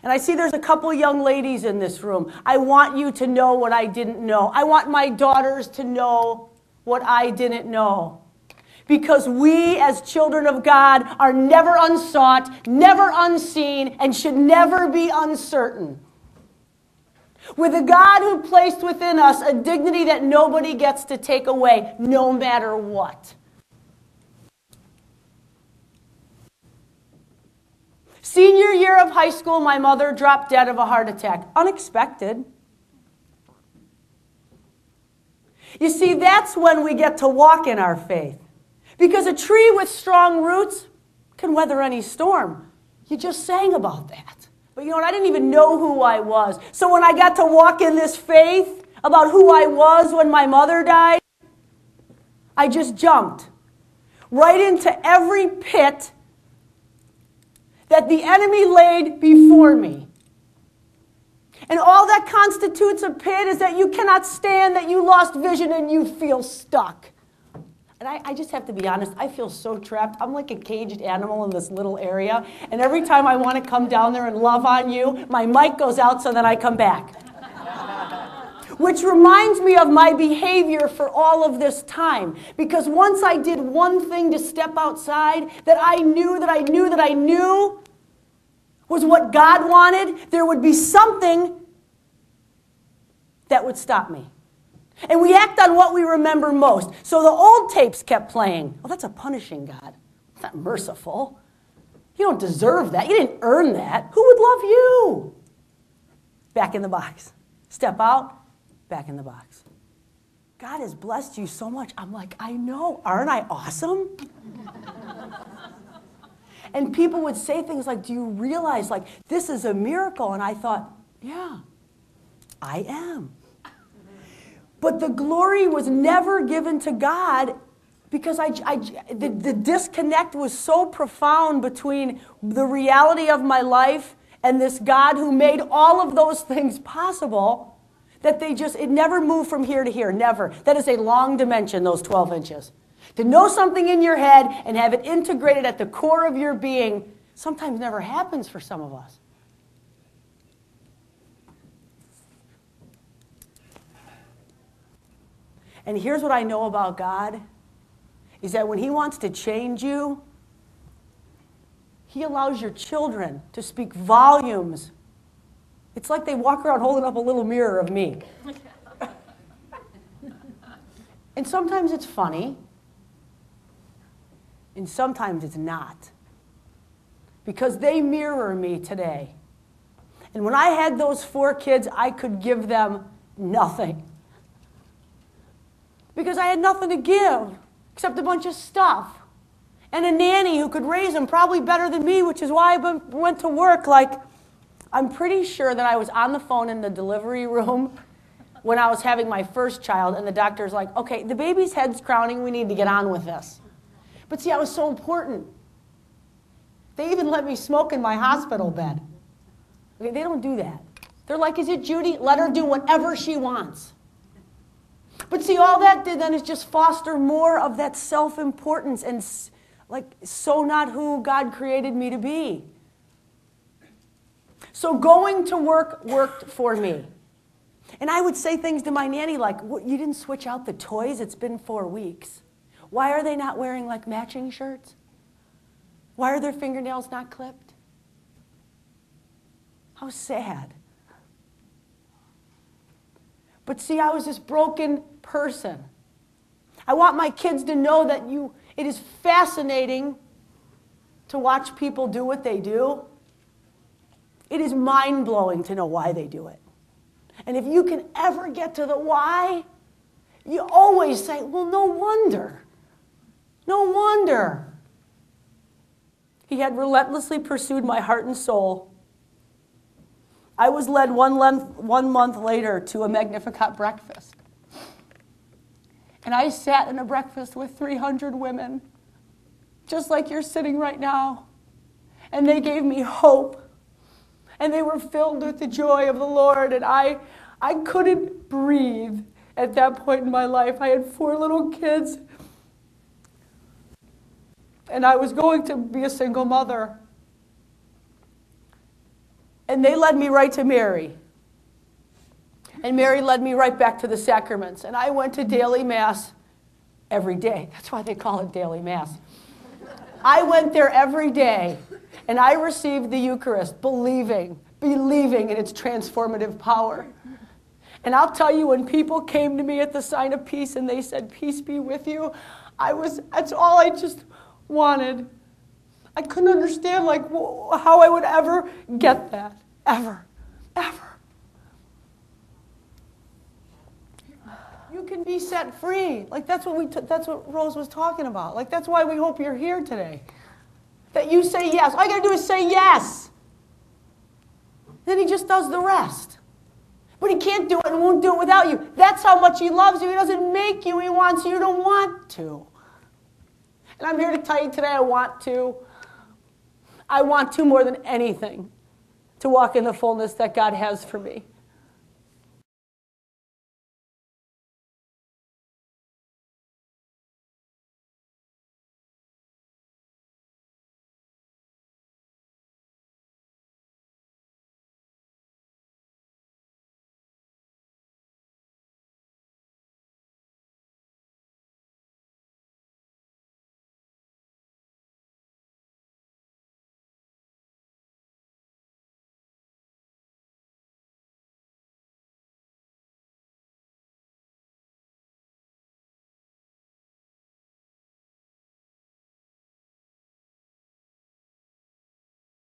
And I see there's a couple young ladies in this room. I want you to know what I didn't know. I want my daughters to know what I didn't know. Because we, as children of God, are never unsought, never unseen, and should never be uncertain. With a God who placed within us a dignity that nobody gets to take away, no matter what. Senior year of high school, my mother dropped dead of a heart attack. Unexpected. You see, that's when we get to walk in our faith. Because a tree with strong roots can weather any storm. You just sang about that. But you know what? I didn't even know who I was. So when I got to walk in this faith about who I was when my mother died, I just jumped right into every pit that the enemy laid before me. And all that constitutes a pit is that you cannot stand, that you lost vision and you feel stuck. And I just have to be honest, I feel so trapped. I'm like a caged animal in this little area. And every time I want to come down there and love on you, my mic goes out so that I come back. Which reminds me of my behavior for all of this time. Because once I did one thing to step outside that I knew was what God wanted, there would be something that would stop me. And we act on what we remember most. So the old tapes kept playing. Well, that's a punishing God. It's not merciful. You don't deserve that. You didn't earn that. Who would love you? Back in the box. Step out, back in the box. God has blessed you so much. I'm like, I know. Aren't I awesome? And people would say things like, do you realize, like, this is a miracle? And I thought, yeah, I am. But the glory was never given to God because the disconnect was so profound between the reality of my life and this God who made all of those things possible that it never moved from here to here, never. That is a long dimension, those 12 inches. To know something in your head and have it integrated at the core of your being sometimes never happens for some of us. And here's what I know about God, is that when He wants to change you, He allows your children to speak volumes. It's like they walk around holding up a little mirror of me. And sometimes it's funny, and sometimes it's not. Because they mirror me today. And when I had those 4 kids, I could give them nothing. Because I had nothing to give except a bunch of stuff. And a nanny who could raise them probably better than me, which is why I went to work. Like, I'm pretty sure that I was on the phone in the delivery room when I was having my first child, and the doctor's like, okay, the baby's head's crowning, we need to get on with this. But see, I was so important. They even let me smoke in my hospital bed. Okay, they don't do that. They're like, is it Judy? Let her do whatever she wants. But see, all that did then is just foster more of that self-importance and so not who God created me to be. So going to work worked for me. And I would say things to my nanny like, you didn't switch out the toys? It's been 4 weeks. Why are they not wearing like matching shirts? Why are their fingernails not clipped? How sad. But see, I was this broken person. I want my kids to know that it is fascinating to watch people do what they do. It is mind-blowing to know why they do it. And if you can ever get to the why, you always say, well, no wonder. No wonder. He had relentlessly pursued my heart and soul. I was led one month later to a Magnificat breakfast. And I sat in a breakfast with 300 women, just like you're sitting right now. And they gave me hope. And they were filled with the joy of the Lord. And I couldn't breathe at that point in my life. I had 4 little kids. And I was going to be a single mother. And they led me right to Mary. And Mary led me right back to the sacraments. And I went to daily Mass every day. That's why they call it daily Mass. I went there every day, and I received the Eucharist, believing in its transformative power. And I'll tell you, when people came to me at the sign of peace and they said, "Peace be with you," that's all I just wanted. I couldn't understand how I would ever get that. Ever. You can be set free. That's what Rose was talking about. That's why we hope you're here today. That you say yes. All you got to do is say yes. Then he just does the rest. But he can't do it and won't do it without you. That's how much he loves you. He doesn't make you. He wants you to want to. And I'm here to tell you today, I want to. I want to more than anything to walk in the fullness that God has for me.